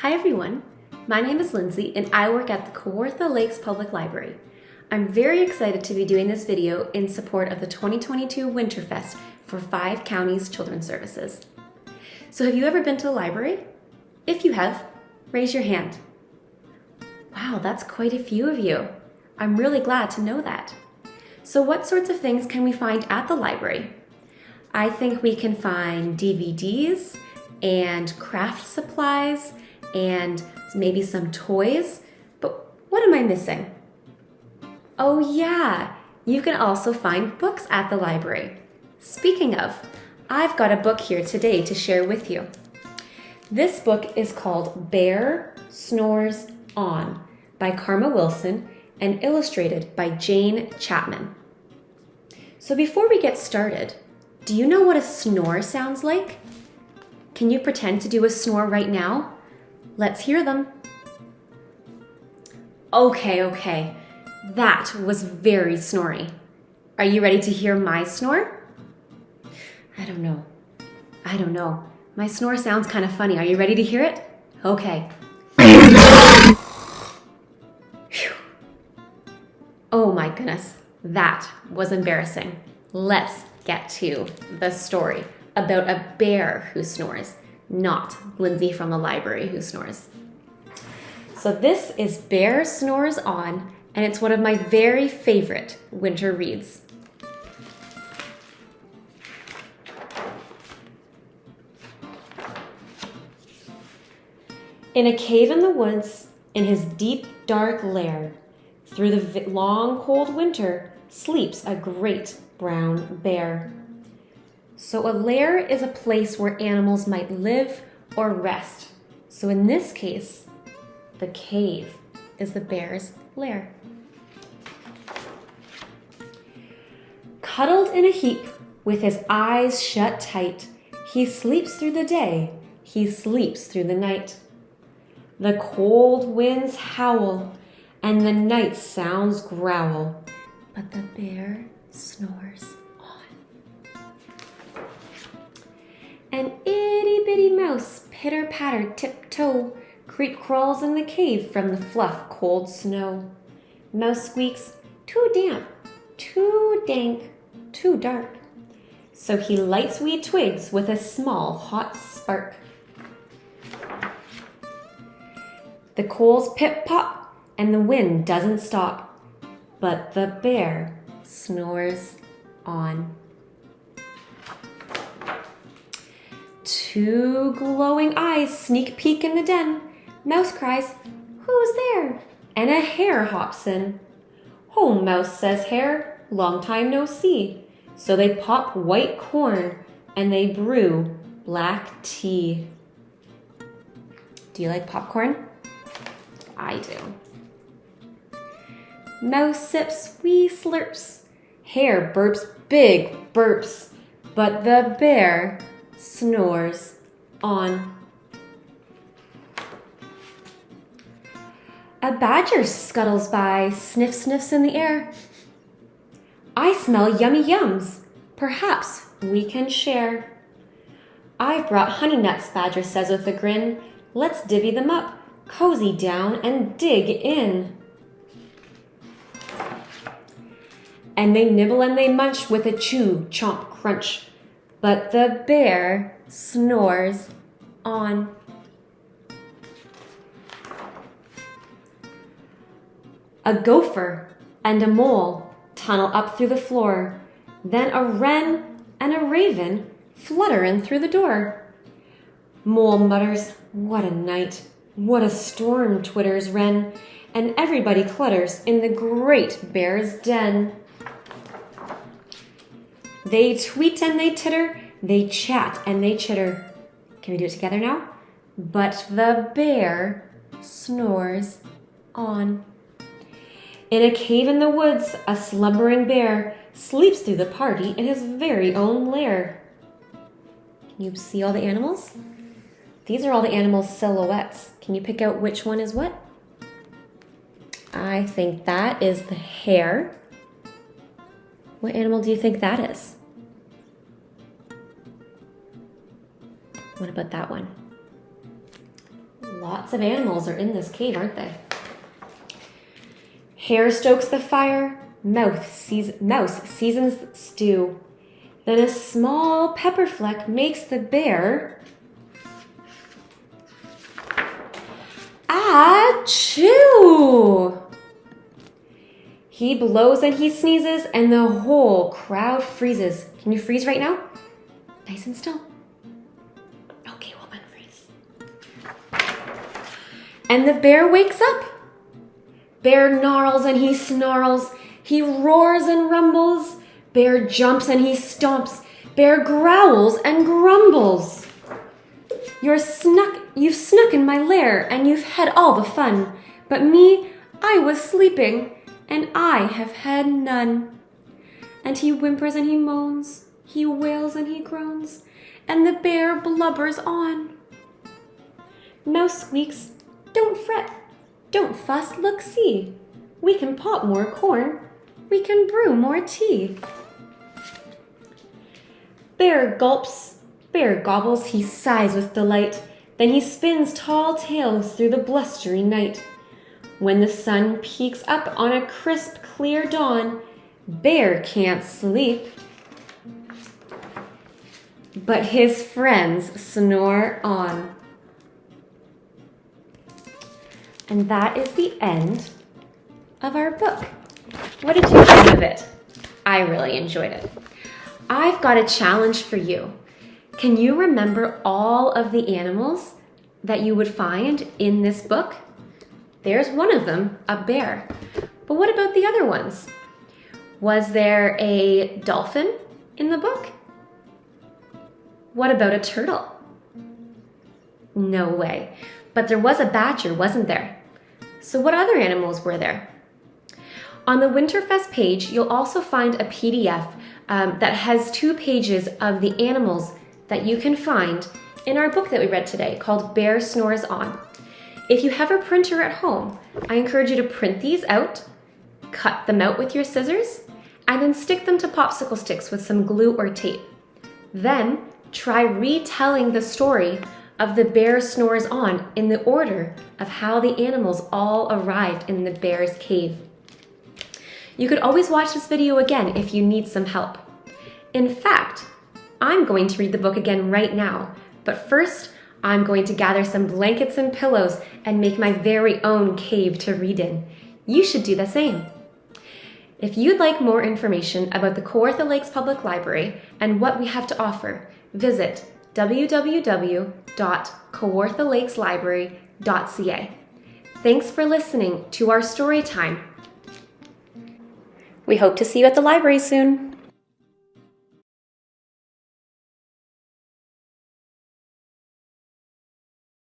Hi everyone, my name is Lindsay and I work at the Kawartha Lakes Public Library. I'm very excited to be doing this video in support of the 2022 Winterfest for 5 counties children's services. So have you ever been to the library? If you have, raise your hand. Wow, that's quite a few of you. I'm really glad to know that. So what sorts of things can we find at the library? I think we can find DVDs and craft supplies and maybe some toys, but what am I missing? Oh yeah, you can also find books at the library. Speaking of, I've got a book here today to share with you. This book is called Bear, Snores, On by Karma Wilson and illustrated by Jane Chapman. So before we get started, do you know what a snore sounds like? Can you pretend to do a snore right now? Let's hear them. Okay. That was very snory. Are you ready to hear my snore? I don't know. My snore sounds kind of funny. Are you ready to hear it? Okay. Oh my goodness, that was embarrassing. Let's get to the story about a bear who snores, not Lindsay from the library who snores. So this is Bear Snores On, and it's one of my very favorite winter reads. In a cave in the woods, in his deep, dark lair, through the long, cold winter, sleeps a great brown bear. So a lair is a place where animals might live or rest. So in this case, the cave is the bear's lair. Cuddled in a heap, with his eyes shut tight, he sleeps through the day, he sleeps through the night. The cold winds howl, and the night sounds growl, but the bear snores on. An itty-bitty mouse, pitter-patter, tiptoe, creep-crawls in the cave from the fluff, cold snow. Mouse squeaks, too damp, too dank, too dark. So he lights wee twigs with a small, hot spark. The coals pip-pop, and the wind doesn't stop, but the bear snores on. 2 glowing eyes sneak peek in the den. Mouse cries, "Who's there?" And a hare hops in. "Home, Mouse," says Hare, "long time no see." So they pop white corn and they brew black tea. Do you like popcorn? I do. Mouse sips wee slurps. Hare burps big burps. But the bear snores on. A badger scuttles by, sniffs in the air. "I smell yummy yums. Perhaps we can share." "I've brought honey nuts," Badger says with a grin. "Let's divvy them up, cozy down and dig in." And they nibble and they munch with a chew, chomp, crunch. But the bear snores on. A gopher and a mole tunnel up through the floor. Then a wren and a raven flutter in through the door. Mole mutters, "What a night, what a storm," twitters wren, and everybody clutters in the great bear's den. They tweet and they titter, they chat and they chitter. Can we do it together now? But the bear snores on. In a cave in the woods, a slumbering bear sleeps through the party in his very own lair. Can you see all the animals? These are all the animals' silhouettes. Can you pick out which one is what? I think that is the hare. What animal do you think that is? What about that one? Lots of animals are in this cave, aren't they? Hare stokes the fire, mouse seasons the stew. Then a small pepper fleck makes the bear achoo! He blows and he sneezes and the whole crowd freezes. Can you freeze right now? Nice and still. Okay, we'll unfreeze. And the bear wakes up. Bear gnarls and he snarls. He roars and rumbles. Bear jumps and he stomps. Bear growls and grumbles. You've snuck in my lair and you've had all the fun. But me, I was sleeping and I have had none. And he whimpers and he moans. He wails and he groans. And the bear blubbers on. Mouse squeaks, don't fret, don't fuss, look, see. We can pop more corn. We can brew more tea. Bear gulps, bear gobbles, he sighs with delight. Then he spins tall tales through the blustery night. When the sun peeks up on a crisp, clear dawn, bear can't sleep. But his friends snore on. And that is the end of our book. What did you think of it? I really enjoyed it. I've got a challenge for you. Can you remember all of the animals that you would find in this book? There's one of them, a bear. But what about the other ones? Was there a dolphin in the book? What about a turtle? No way. But there was a badger, wasn't there? So what other animals were there? On the Winterfest page, you'll also find a PDF that has 2 pages of the animals that you can find in our book that we read today called Bear Snores On. If you have a printer at home, I encourage you to print these out, cut them out with your scissors, and then stick them to popsicle sticks with some glue or tape. Then try retelling the story of the bear snores on in the order of how the animals all arrived in the bear's cave. You could always watch this video again if you need some help. In fact, I'm going to read the book again right now, but first I'm going to gather some blankets and pillows and make my very own cave to read in. You should do the same. If you'd like more information about the Kawartha Lakes Public Library and what we have to offer, visit www.kawarthalakeslibrary.ca. Thanks for listening to our story time. We hope to see you at the library soon.